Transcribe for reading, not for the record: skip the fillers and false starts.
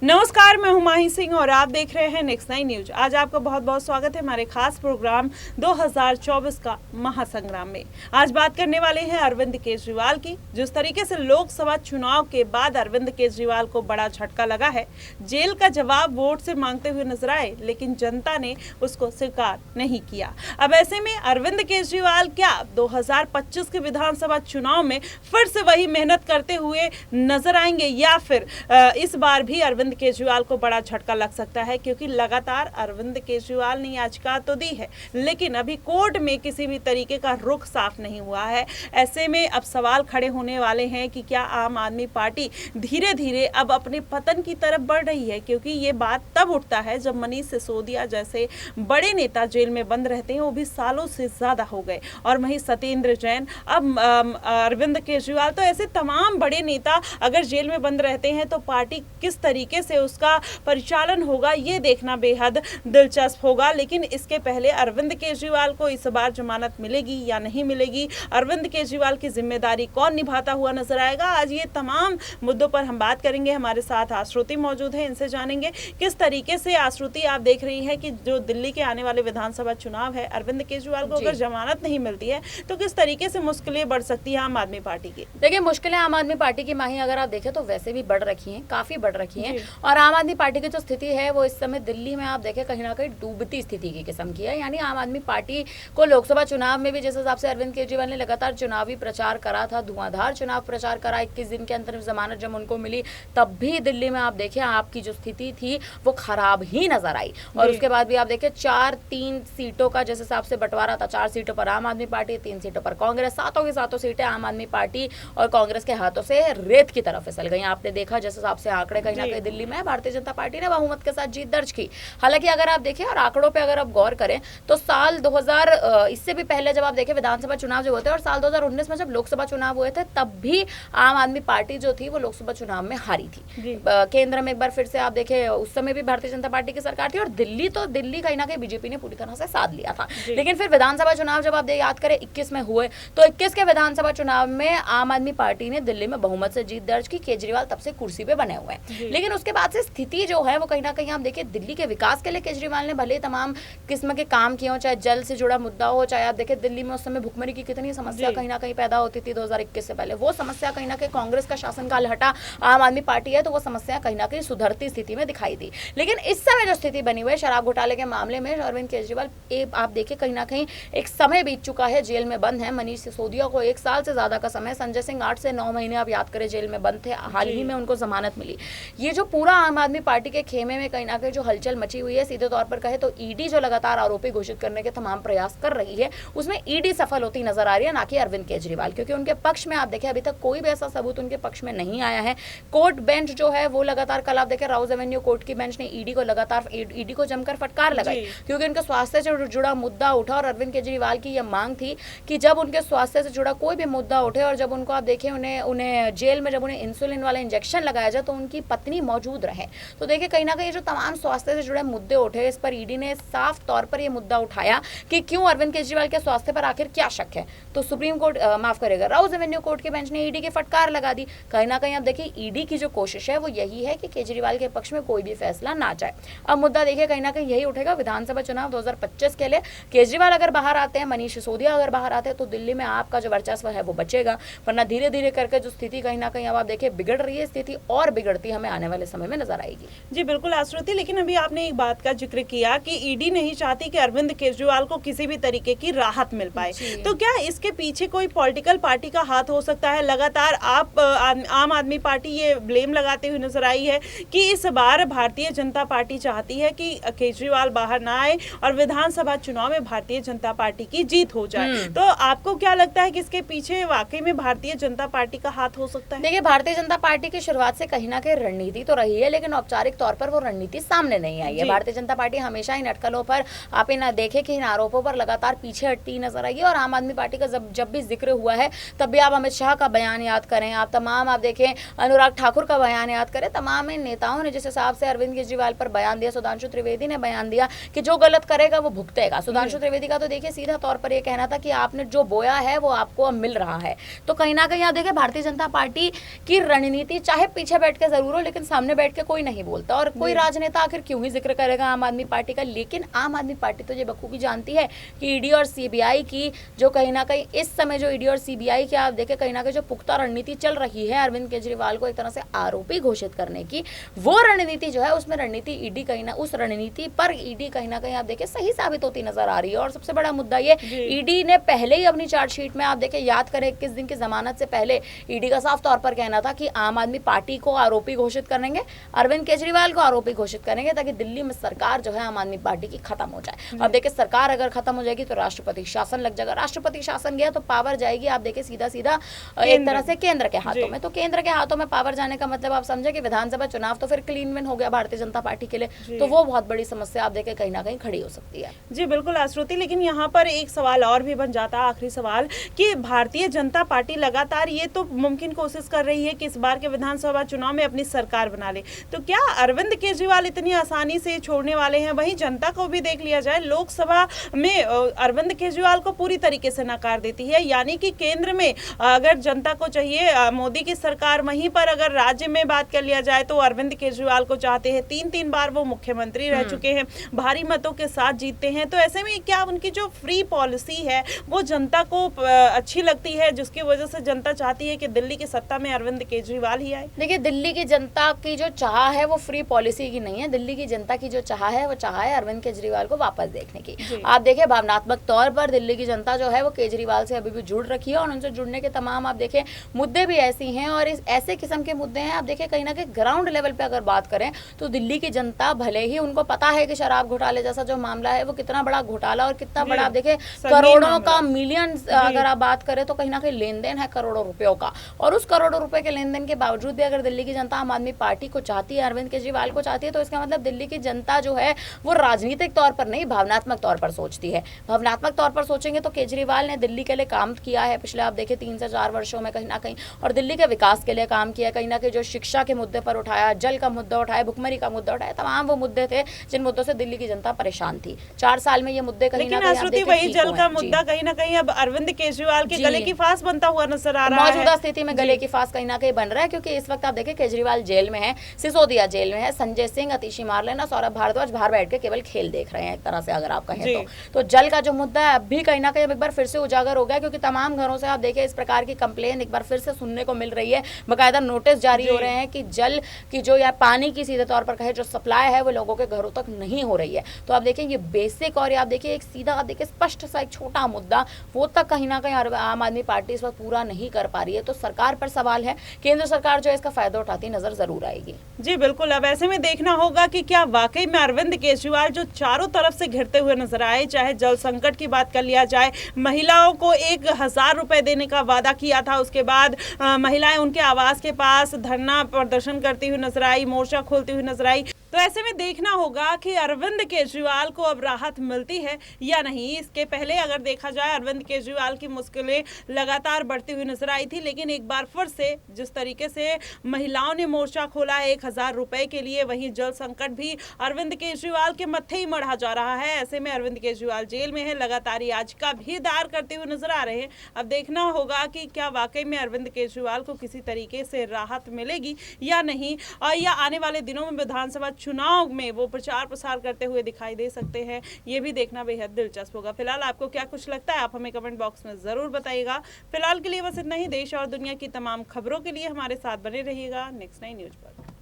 नमस्कार, मैं हूं माही सिंह और आप देख रहे हैं नेक्स्ट 9 न्यूज। आज आपका बहुत बहुत स्वागत है हमारे खास प्रोग्राम 2024 का महासंग्राम में। आज बात करने वाले हैं अरविंद केजरीवाल की। जिस तरीके से लोकसभा चुनाव के बाद अरविंद केजरीवाल को बड़ा झटका लगा है, जेल का जवाब वोट से मांगते हुए नजर आए, लेकिन जनता ने उसको स्वीकार नहीं किया। अब ऐसे में अरविंद केजरीवाल क्या 2025 के विधानसभा चुनाव में फिर से वही मेहनत करते हुए नजर आएंगे, या फिर इस बार भी अरविंद केजरीवाल को बड़ा झटका लग सकता है? क्योंकि लगातार अरविंद केजरीवाल ने याचिका तो दी है, लेकिन अभी कोर्ट में किसी भी तरीके का रुख साफ नहीं हुआ है। ऐसे में अब सवाल खड़े होने वाले हैं कि क्या आम आदमी पार्टी धीरे धीरे अब अपने पतन की तरफ बढ़ रही है? क्योंकि ये बात तब उठता है जब मनीष सिसोदिया जैसे बड़े नेता जेल में बंद रहते हैं, वो भी सालों से ज्यादा हो गए, और वहीं सत्येंद्र जैन, अब अरविंद केजरीवाल, तो ऐसे तमाम बड़े नेता अगर जेल में बंद रहते हैं तो पार्टी किस तरीके से उसका परिचालन होगा, ये देखना बेहद दिलचस्प होगा। लेकिन इसके पहले अरविंद केजरीवाल को इस बार जमानत मिलेगी या नहीं मिलेगी, अरविंद केजरीवाल की जिम्मेदारी कौन निभाता हुआ नजर आएगा, आज ये तमाम मुद्दों पर हम बात करेंगे। हमारे साथ आश्रुति मौजूद है, इनसे जानेंगे किस तरीके से आश्रुति आप देख रही है कि जो दिल्ली के आने वाले विधानसभा चुनाव है, अरविंद केजरीवाल को अगर जमानत नहीं मिलती है तो किस तरीके से मुश्किलें बढ़ सकती है आम आदमी पार्टी की? देखिए, मुश्किलें आम आदमी पार्टी की माही अगर आप देखें तो वैसे भी बढ़ रखी हैं, काफी बढ़ रखी हैं। और आम आदमी पार्टी की जो स्थिति है वो इस समय दिल्ली में आप देखें कहीं ना कहीं डूबती स्थिति की किस्म की है। यानी आम आदमी पार्टी को लोकसभा चुनाव में भी जिस हिसाब से अरविंद केजरीवाल ने लगातार चुनावी प्रचार करा था, धुआंधार चुनाव प्रचार करा, 21 दिन के अंतरिम जमानत जब उनको मिली, तब भी दिल्ली में आप देखें आपकी जो स्थिति थी वो खराब ही नजर आई। और उसके बाद भी आप देखें 4-3 सीटों का जिस हिसाब से बंटवारा था, 4 सीटों पर आम आदमी पार्टी, 3 सीटों पर कांग्रेस, सातों की सातों सीटें आम आदमी पार्टी और कांग्रेस के हाथों से रेत की तरफ फिसल गई। आपने देखा जिस हिसाब से आंकड़े कहीं ना कहीं दिल्ली में भारतीय जनता पार्टी ने बहुमत के साथ जीत दर्ज की। हालांकि अगर आप देखें और आंकड़ों पे अगर आप गौर करें तो साल 2000 इससे भी पहले जब आप देखें विधानसभा चुनाव जो होते हैं, और साल 2019 में जब लोकसभा चुनाव हुए थे, तब भी आम आदमी पार्टी जो थी वो लोकसभा चुनाव में हारी थी। केंद्र में एक बार फिर से आप देखें उस समय भी भारतीय जनता पार्टी की सरकार थी, और दिल्ली कहीं ना कहीं बीजेपी ने पूरी तरह से साथ लिया था। लेकिन फिर विधानसभा चुनाव जब आप याद करें 21 में हुए, तो 21 के विधानसभा चुनाव में आम आदमी पार्टी ने दिल्ली में बहुमत से जीत दर्ज की। केजरीवाल तब से कुर्सी पे बने हुए हैं, लेकिन उसके बाद से स्थिति जो है वो कहीं ना कहीं आप देखिए दिल्ली के विकास के लिए केजरीवाल ने भले तमाम किस्म के काम किए हो, चाहे जल से जुड़ा मुद्दा हो, चाहे आप देखिए दिल्ली में उस समय भुखमरी की कितनी समस्या कहीं ना कहीं पैदा होती थी 2021 से पहले, वो समस्या कहीं ना कहीं कांग्रेस का शासनकाल हटा, आम आदमी पार्टी है तो वो समस्या कहीं ना कहीं सुधरती स्थिति में दिखाई दी। लेकिन इस समय जो स्थिति बनी हुई है शराब घोटाले के मामले में, अरविंद केजरीवाल आप देखिए कहीं ना कहीं एक समय बीत चुका है, जेल में बंद है। मनीष सिसोदिया को 1 साल से ज्यादा का समय, संजय सिंह 8 से 9 महीने आप याद करें जेल में बंद थे, हाल ही में उनको जमानत मिली। ये जो पूरा आम आदमी पार्टी के खेमे में कहीं ना कहीं जो हलचल मची हुई है, सीधे तौर पर कहे तो ईडी जो लगातार आरोपी घोषित करने के तमाम प्रयास कर रही है, उसमें ईडी सफल होती नजर आ रही है, ना कि अरविंद केजरीवाल, क्योंकि उनके पक्ष में आप देखें अभी तक कोई भी ऐसा सबूत उनके पक्ष में नहीं आया है। कोर्ट बेंच जो है वो लगातार, कल आप देखें राउज एवेन्यू कोर्ट की बेंच ने ईडी को जमकर फटकार लगाई, क्योंकि उनके स्वास्थ्य से जुड़ा मुद्दा उठा, और अरविंद केजरीवाल की यह मांग थी कि जब उनके स्वास्थ्य से जुड़ा कोई भी मुद्दा उठे, और जब उनको आप देखें उन्हें जेल में जब उन्हें इंसुलिन वाला इंजेक्शन लगाया जाए तो उनकी पत्नी मौजूद रहे। तो देखिए कहीं ना कहीं जो तमाम स्वास्थ्य से जुड़े मुद्दे उठे, इस पर ईडी ने साफ तौर पर यह मुद्दा उठाया कि क्यों अरविंद केजरीवाल के स्वास्थ्य पर आखिर क्या शक है। तो सुप्रीम कोर्ट माफ करेगा, राउज एवेन्यू कोर्ट के बेंच ने ईडी की फटकार लगा दी। कहीं ना कहीं अब देखिए ईडी की जो कोशिश है वो यही है कि केजरीवाल के पक्ष में कोई भी फैसला ना जाए। अब मुद्दा देखिए कहीं ना कहीं यही उठेगा विधानसभा चुनाव 2025 के लिए। केजरीवाल अगर बाहर आते हैं, मनीष सिसोदिया अगर बाहर आते हैं, तो दिल्ली में आपका जो वर्चस्व है वो बचेगा, वरना धीरे धीरे करके जो स्थिति कहीं ना कहीं अब आप देखिए बिगड़ रही है, स्थिति और बिगड़ती हमें आने वाले समय में नजर आएगी। जी बिल्कुल आश्रुति, लेकिन अभी आपने एक बात का जिक्र किया कि ईडी नहीं चाहती कि अरविंद केजरीवाल को किसी भी तरीके की राहत मिल पाए, तो क्या इसके पीछे कोई पॉलिटिकल पार्टी का हाथ हो सकता है? लगातार आप आम आदमी पार्टी ये ब्लेम लगाते हुए नजर आई है कि इस बार भारतीय जनता पार्टी चाहती है कि केजरीवाल बाहर ना आए और विधानसभा चुनाव में भारतीय जनता पार्टी की जीत हो जाए। तो आपको क्या लगता है कि इसके पीछे वाकई में भारतीय जनता पार्टी का हाथ हो सकता है? देखिए, भारतीय जनता पार्टी की शुरुआत से कहीं ना कहीं रणनीति तो रही है, लेकिन औपचारिक तौर पर वो रणनीति सामने नहीं आई है। भारतीय जनता पार्टी हमेशा इन अटकलों पर, आप इन देखें कि इन आरोपों पर लगातार पीछे हटती नजर आई है। और आम आदमी पार्टी का जब भी जिक्र हुआ है, तब भी आप अमित शाह का बयान याद करें, आप देखें अनुराग ठाकुर का बयान याद करें, तमाम इन नेताओं ने जिस हिसाब से अरविंद केजरीवाल पर बयान दिया, सुधांशु त्रिवेदी ने बयान दिया कि जो गलत करेगा वो भुगतेगा। सुधांशु त्रिवेदी का तो देखिए सीधा तौर पर यह कहना था कि आपने जो बोया है वो आपको अब मिल रहा है। तो कहीं ना कहीं आप देखिए भारतीय जनता पार्टी की रणनीति चाहे पीछे बैठ के जरूर हो, लेकिन सामने सामने बैठ के कोई नहीं बोलता, और कोई राजनेता आखिर क्यों ही जिक्र करेगा आम आदमी पार्टी का। लेकिन आम आदमी पार्टी तो ये बखूबी जानती है कि ईडी और सीबीआई की जो कहीं ना कहीं इस समय जो ईडी और सीबीआई की आप देखें कहीं ना कहीं जो पुख्ता रणनीति चल रही है अरविंद केजरीवाल को एक तरह से आरोपी घोषित करने की, वो रणनीति जो है उसमें रणनीति ईडी कहीं ना उस रणनीति पर ईडी कहीं ना कहीं आप देखें सही साबित होती नजर आ रही है। और सबसे बड़ा मुद्दा ये, ईडी ने पहले ही अपनी चार्जशीट में आप देखें, याद करें 21 दिन की जमानत से पहले ईडी का साफ तौर पर कहना था कि आम आदमी पार्टी को आरोपी घोषित करेंगे, अरविंद केजरीवाल को आरोपी घोषित करेंगे, ताकि दिल्ली में सरकार जो है आम आदमी पार्टी की खत्म हो जाए। अब देखिए सरकार अगर खत्म हो जाएगी तो राष्ट्रपति शासन लग जाएगा, राष्ट्रपति शासन गया तो पावर जाएगी आप देखिए सीधा सीधा एक तरह से केंद्र के हाथों में। तो केंद्र के हाथों में पावर जाने का मतलब आप समझे कि विधानसभा चुनाव तो फिर क्लीन विन हो गया भारतीय जनता पार्टी के लिए, तो वो बहुत बड़ी समस्या आप देखें कहीं ना कहीं खड़ी हो सकती है। जी बिल्कुल आश्रुति, लेकिन यहाँ पर एक सवाल और भी बन जाता है, आखिरी सवाल, कि भारतीय जनता पार्टी लगातार ये तो मुमकिन कोशिश कर रही है कि इस बार के विधानसभा चुनाव में अपनी सरकार बना ले, तो क्या अरविंद केजरीवाल इतनी आसानी से छोड़ने वाले हैं? वहीं जनता को भी देख लिया जाए, लोकसभा में अरविंद केजरीवाल को पूरी तरीके से नकार देती है, यानी कि केंद्र में अगर जनता को चाहिए मोदी की सरकार, वहीं पर अगर राज्य में बात कर लिया जाए तो अरविंद केजरीवाल को चाहते हैं। 3 बार वो मुख्यमंत्री रह चुके हैं, भारी मतों के साथ जीतते हैं, तो ऐसे में क्या उनकी जो फ्री पॉलिसी है वो जनता को अच्छी लगती है, जिसकी वजह से जनता चाहती है कि दिल्ली की सत्ता में अरविंद केजरीवाल ही आए? देखिए दिल्ली की जनता की जो चाह है वो फ्री पॉलिसी की नहीं है, दिल्ली की जनता की जो चाह है वो चाह है अरविंद केजरीवाल को वापस देखने की। आप देखिए भावनात्मक तौर पर दिल्ली की जनता जो है वो केजरीवाल से अभी भी जुड़ रखी है, और उनसे जुड़ने के तमाम आप देखें मुद्दे भी ऐसी हैं और इस ऐसे किस्म के मुद्दे हैं। आप देखिए कहीं ना कहीं ग्राउंड लेवल पे अगर बात करें तो दिल्ली की जनता भले ही उनको पता है कि शराब घोटाले जैसा जो मामला है वो कितना बड़ा घोटाला और कितना बड़ा आप देखें करोड़ों का मिलियन अगर आप बात करें तो कहीं ना कहीं लेन देन है करोड़ों रुपयों का, और उस करोड़ों रुपए के लेन देन के बावजूद भी अगर दिल्ली की जनता आम आदमी पार्टी को चाहती है, अरविंद केजरीवाल को चाहती है, तो इसका मतलब दिल्ली की जनता जो है वो राजनीतिक तौर पर नहीं भावनात्मक तौर पर सोचती है। भावनात्मक तौर पर सोचेंगे तो केजरीवाल ने दिल्ली के लिए काम किया है पिछले आप देखिए 3 से 4 वर्षों में कहीं ना कहीं, और दिल्ली के विकास के लिए काम किया, कहीं ना कहीं जो शिक्षा के मुद्दे पर उठाया, जल का मुद्दा उठाया, भुखमरी का मुद्दा उठाया, तमाम वो मुद्दे थे जिन मुद्दों से दिल्ली की जनता परेशान थी। 4 साल में ये मुद्दे कहीं ना कहीं वही जल का मुद्दा कहीं ना कहीं अब अरविंद केजरीवाल के गले की फांस बनता हुआ नजर आ रहा है। मौजूदा स्थिति में गले की फांस कहीं ना कहीं बन रहा है, क्योंकि इस वक्त आप देखिए केजरीवाल जेल में है, सिसोदिया जेल में है, संजय सिंह, अतिशी मारलेना, सौरभ भारद्वाज बाहर बैठ के केवल खेल देख रहे हैं एक तरह से अगर आप कहें तो जल का जो मुद्दा है अब भी कहीं ना कहीं एक बार फिर से उजागर हो गया, क्योंकि तमाम घरों से आप देखिए इस प्रकार की कंप्लेन एक बार फिर से सुनने को मिल रही है, बाकायदा नोटिस जारी हो रहे हैं कि जल की जो या पानी की सीधे तौर पर कहे जो सप्लाई है वो लोगों के घरों तक नहीं हो रही है। तो आप देखिए ये बेसिक और आप देखिए एक सीधा आप देखिए स्पष्ट सा एक छोटा मुद्दा वो तक कहीं ना कहीं आम आदमी पार्टी इस वक्त पूरा नहीं कर पा रही है। तो सरकार पर सवाल है, केंद्र सरकार जो है इसका फायदा उठाती नजर जरूर आएगी। जी बिल्कुल, अब ऐसे में देखना होगा कि क्या वाकई में अरविंद केजरीवाल जो चारों तरफ से घिरते हुए नजर आए, चाहे जल संकट की बात कर लिया जाए, महिलाओं को 1000 रुपए देने का वादा किया था, उसके बाद महिलाएं उनके आवास के पास धरना प्रदर्शन करती हुई नजर आई, मोर्चा खोलती हुई नजर आई, तो ऐसे में देखना होगा कि अरविंद केजरीवाल को अब राहत मिलती है या नहीं। इसके पहले अगर देखा जाए अरविंद केजरीवाल की मुश्किलें लगातार बढ़ती हुई नजर आई थी, लेकिन एक बार फिर से जिस तरीके से महिलाओं ने मोर्चा खोला है 1000 रुपए के लिए, वहीं जल संकट भी अरविंद केजरीवाल के मत्थे ही मढ़ा जा रहा है। ऐसे में अरविंद केजरीवाल जेल में है, लगातार याचिका भी दायर करते हुए नजर आ रहे हैं। अब देखना होगा कि क्या वाकई में अरविंद केजरीवाल को किसी तरीके से राहत मिलेगी या नहीं, और या आने वाले दिनों में विधानसभा चुनाव में वो प्रचार प्रसार करते हुए दिखाई दे सकते हैं, ये भी देखना बेहद दिलचस्प होगा। फिलहाल आपको क्या कुछ लगता है आप हमें कमेंट बॉक्स में जरूर बताइएगा। फिलहाल के लिए बस इतना ही। देश और दुनिया की तमाम खबरों के लिए हमारे साथ बने रहिएगा नेक्स्ट 9 न्यूज पर।